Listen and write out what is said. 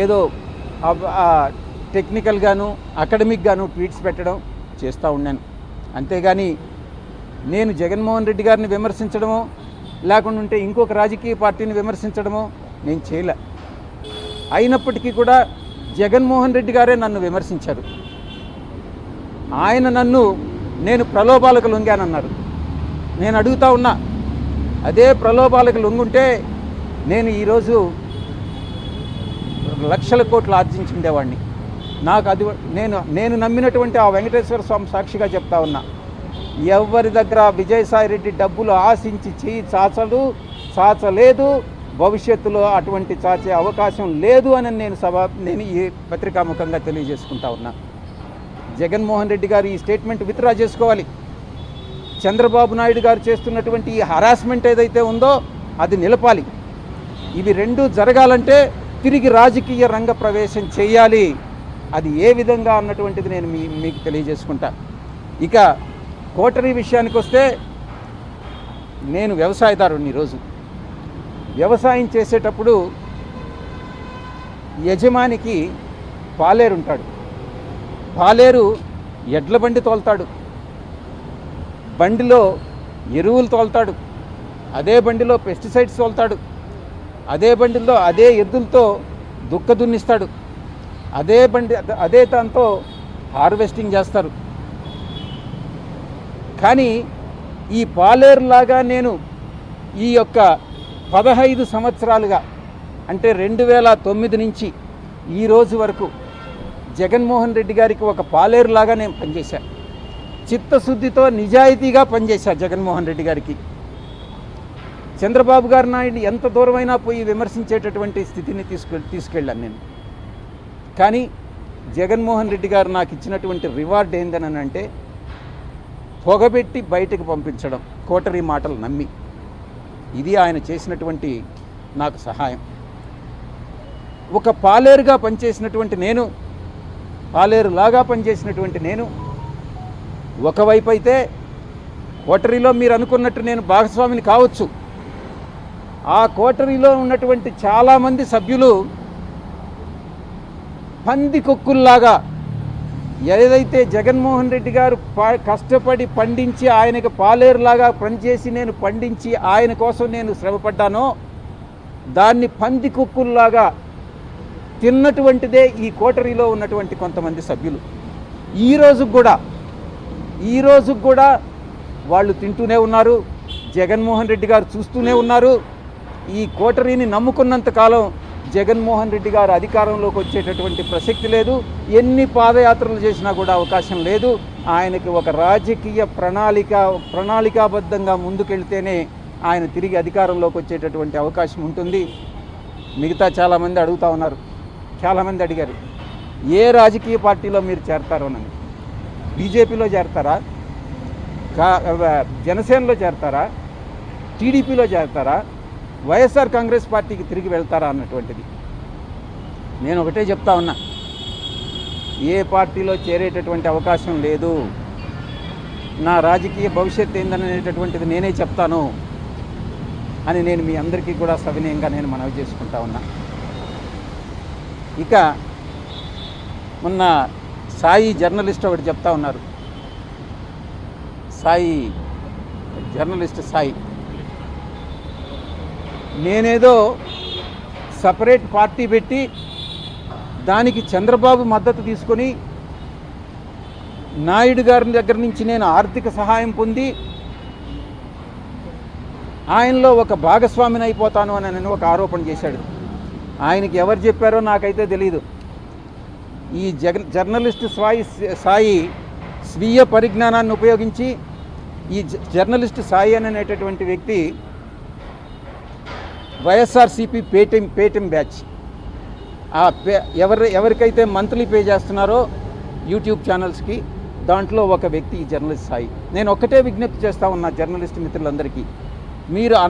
ఏదో టెక్నికల్గాను అకాడమిక్గాను ట్వీట్స్ పెట్టడం చేస్తూ ఉన్నాను. అంతేగాని నేను జగన్మోహన్ రెడ్డి గారిని విమర్శించడమో లేకుండా ఉంటే ఇంకొక రాజకీయ పార్టీని విమర్శించడమో నేను చేయలే. అయినప్పటికీ కూడా జగన్మోహన్ రెడ్డి గారే నన్ను విమర్శించారు. ఆయన నేను ప్రలోభాలకు లొంగానన్నారు. నేను అడుగుతా ఉన్నా, అదే ప్రలోభాలకు లొంగుంటే నేను ఈరోజు లక్షల కోట్లు ఆర్జించుండేవాడిని. నాకు అది నేను నమ్మినటువంటి ఆ వెంకటేశ్వర స్వామి సాక్షిగా చెప్తా ఉన్నా, ఎవరి దగ్గర విజయసాయిరెడ్డి డబ్బులు ఆశించి చేయి చాచలేదు, భవిష్యత్తులో అటువంటి చాచే అవకాశం లేదు అని నేను ఈ పత్రికాముఖంగా తెలియజేసుకుంటా ఉన్నా. జగన్మోహన్ రెడ్డి గారు ఈ స్టేట్మెంట్ విత్డ్రా చేసుకోవాలి. చంద్రబాబు నాయుడు గారు చేస్తున్నటువంటి ఈ హరాస్మెంట్ ఏదైతే ఉందో అది నిలపాలి. ఇవి రెండూ జరగాలంటే తిరిగి రాజకీయ రంగ ప్రవేశం చేయాలి. అది ఏ విధంగా అన్నటువంటిది నేను మీకు తెలియజేసుకుంటా. ఇక కోటరీ విషయానికి వస్తే, నేను వ్యవసాయదారుని. ఈరోజు వ్యవసాయం చేసేటప్పుడు యజమానికి పాలేరు ఉంటాడు. పాలేరు ఎడ్ల బండి తోలుతాడు, బండిలో ఎరువులు తోలుతాడు, అదే బండిలో పెస్టిసైడ్స్ తోలుతాడు, అదే బండిలో అదే ఎద్దులతో దుక్క దున్నిస్తాడు, అదే దాంతో హార్వెస్టింగ్ చేస్తారు. కానీ ఈ పాలేరులాగా నేను ఈ యొక్క 15 సంవత్సరాలుగా, అంటే 2009 నుంచి ఈ రోజు వరకు జగన్మోహన్ రెడ్డి గారికి ఒక పాలేరులాగా నేను పనిచేశాను. చిత్తశుద్ధితో నిజాయితీగా పనిచేశా జగన్మోహన్ రెడ్డి గారికి. చంద్రబాబు గారు నాయుడు ఎంత దూరమైనా పోయి విమర్శించేటటువంటి స్థితిని తీసుకెళ్ళాను నేను. కానీ జగన్మోహన్ రెడ్డి గారు నాకు ఇచ్చినటువంటి రివార్డ్ ఏందని అంటే, పొగబెట్టి బయటకు పంపించడం, కోటరీ మాటలు నమ్మి. ఇది ఆయన చేసినటువంటి నాకు సహాయం. ఒక పాలేరుగా పనిచేసినటువంటి నేను, పాలేరులాగా పనిచేసినటువంటి నేను, ఒకవైపు అయితే కోటరీలో మీరు అనుకున్నట్టు నేను భాగస్వామిని కావచ్చు, ఆ కోటరీలో ఉన్నటువంటి చాలామంది సభ్యులు పందికొక్కుల్లాగా ఏదైతే జగన్మోహన్ రెడ్డి గారు కష్టపడి పండించి ఆయనకు పాలేరులాగా పనిచేసి నేను పండించి ఆయన కోసం నేను శ్రమపడ్డానో, దాన్ని పందికొక్కుల్లాగా తిన్నటువంటిదే ఈ కోటరీలో ఉన్నటువంటి కొంతమంది సభ్యులు. ఈ రోజు కూడా వాళ్ళు తింటూనే ఉన్నారు. జగన్మోహన్ రెడ్డి గారు చూస్తూనే ఉన్నారు. ఈ కోటరీని నమ్ముకున్నంత కాలం జగన్మోహన్ రెడ్డి గారు అధికారంలోకి వచ్చేటటువంటి ప్రసక్తి లేదు. ఎన్ని పాదయాత్రలు చేసినా కూడా అవకాశం లేదు. ఆయనకి ఒక రాజకీయ ప్రణాళికాబద్ధంగా ముందుకెళ్తేనే ఆయన తిరిగి అధికారంలోకి వచ్చేటటువంటి అవకాశం ఉంటుంది. మిగతా చాలామంది అడుగుతూ ఉన్నారు, చాలామంది అడిగారు, ఏ రాజకీయ పార్టీలో మీరు చేరతారోనని. బీజేపీలో చేరతారా, జనసేనలో చేరతారా, టీడీపీలో చేరతారా, వైఎస్ఆర్ కాంగ్రెస్ పార్టీకి తిరిగి వెళ్తారా అన్నటువంటిది. నేను ఒకటే చెప్తా ఉన్నా, ఏ పార్టీలో చేరేటటువంటి అవకాశం లేదు. నా రాజకీయ భవిష్యత్తు ఏందనేటటువంటిది నేనే చెప్తాను అని నేను మీ అందరికీ కూడా సవినయంగా నేను మనవి చేసుకుంటా ఉన్నా. ఇక మొన్న సాయి జర్నలిస్ట్ ఒకటి చెప్తా ఉన్నారు, జర్నలిస్ట్ సాయి, నేనేదో సపరేట్ పార్టీ పెట్టి దానికి చంద్రబాబు మద్దతు తీసుకొని నాయుడు గారి దగ్గర నుంచి నేను ఆర్థిక సహాయం పొంది ఆయనలో ఒక భాగస్వామిని అయిపోతాను అని నేను ఒక ఆరోపణ చేశాడు. ఆయనకి ఎవరు చెప్పారో నాకైతే తెలియదు. ఈ జర్నలిస్ట్ సాయి స్వీయ పరిజ్ఞానాన్ని ఉపయోగించి ఈ జర్నలిస్ట్ సాయి అనేటటువంటి వ్యక్తి వైఎస్ఆర్సీపీ పేటిఎం బ్యాచ్ ఎవరికైతే మంత్లీ పే చేస్తున్నారో యూట్యూబ్ ఛానల్స్కి, దాంట్లో ఒక వ్యక్తి ఈ జర్నలిస్ట్ సాయి. నేను ఒక్కటే విజ్ఞప్తి చేస్తా ఉన్నా జర్నలిస్ట్ మిత్రులందరికీ, మీరు